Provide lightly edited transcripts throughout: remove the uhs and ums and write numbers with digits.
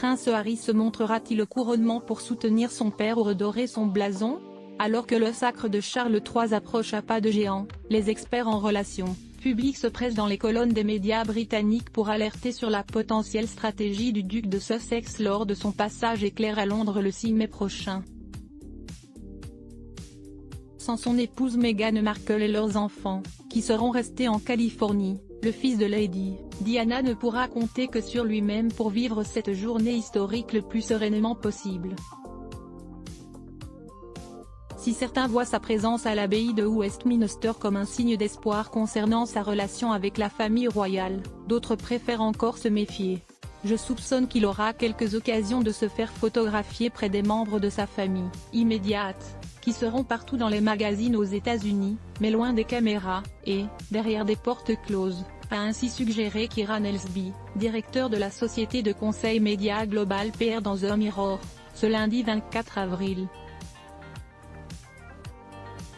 prince Harry se montrera-t-il au couronnement pour soutenir son père ou redorer son blason? Alors que le sacre de Charles III approche à pas de géant, les experts en relations publiques se pressent dans les colonnes des médias britanniques pour alerter sur la potentielle stratégie du duc de Sussex lors de son passage éclair à Londres le 6 mai prochain. Sans son épouse Meghan Markle et leurs enfants, qui seront restés en Californie, le fils de Lady Diana ne pourra compter que sur lui-même pour vivre cette journée historique le plus sereinement possible. Si certains voient sa présence à l'abbaye de Westminster comme un signe d'espoir concernant sa relation avec la famille royale, d'autres préfèrent encore se méfier. Je soupçonne qu'il aura quelques occasions de se faire photographier près des membres de sa famille immédiate, qui seront partout dans les magazines aux États-Unis, mais loin des caméras, et, derrière des portes closes, a ainsi suggéré Kieran Elsby, directeur de la société de conseil média Global PR dans The Mirror, ce lundi 24 avril.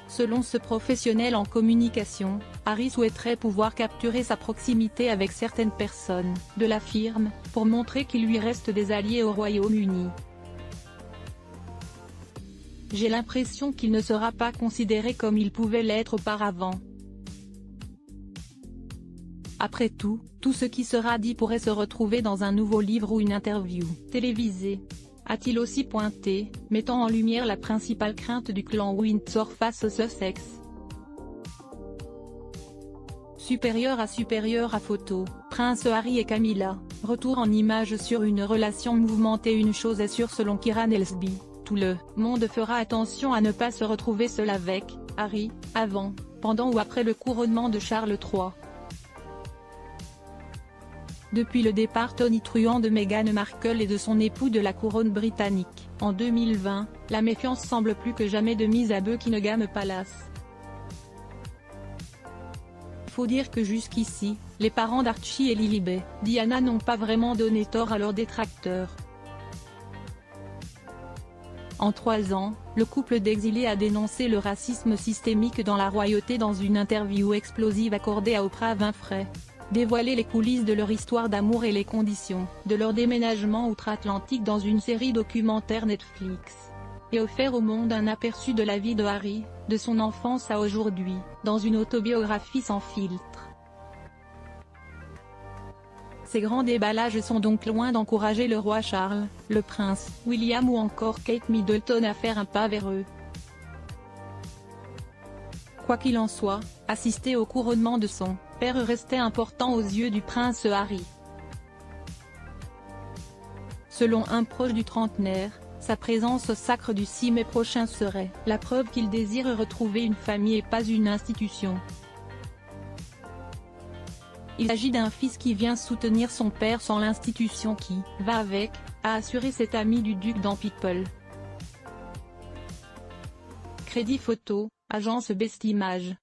Selon ce professionnel en communication, Harry souhaiterait pouvoir capturer sa proximité avec certaines personnes de la firme, pour montrer qu'il lui reste des alliés au Royaume-Uni. J'ai l'impression qu'il ne sera pas considéré comme il pouvait l'être auparavant. Après tout ce qui sera dit pourrait se retrouver dans un nouveau livre ou une interview télévisée, a-t-il aussi pointé, mettant en lumière la principale crainte du clan Windsor face au Sussex. Supérieur à photo, Prince Harry et Camilla, retour en images sur une relation mouvementée. Une chose est sûre selon Kieran Elsby, tout le monde fera attention à ne pas se retrouver seul avec Harry, avant, pendant ou après le couronnement de Charles III. Depuis le départ tonitruant de Meghan Markle et de son époux de la couronne britannique, en 2020, la méfiance semble plus que jamais de mise à Buckingham Palace. Il faut dire que jusqu'ici, les parents d'Archie et Lilibet, Diana n'ont pas vraiment donné tort à leurs détracteurs. En 3 ans, le couple d'exilés a dénoncé le racisme systémique dans la royauté dans une interview explosive accordée à Oprah Winfrey. Dévoiler les coulisses de leur histoire d'amour et les conditions de leur déménagement outre-Atlantique dans une série documentaire Netflix. Et offert au monde un aperçu de la vie de Harry, de son enfance à aujourd'hui, dans une autobiographie sans filtre. Ces grands déballages sont donc loin d'encourager le roi Charles, le prince William ou encore Kate Middleton à faire un pas vers eux. Quoi qu'il en soit, assister au couronnement de son père restait important aux yeux du prince Harry. Selon un proche du trentenaire, sa présence au sacre du 6 mai prochain serait la preuve qu'il désire retrouver une famille et pas une institution. Il s'agit d'un fils qui vient soutenir son père sans l'institution qui va avec, a assuré cet ami du duc dans People. Crédit photo, agence Best Images.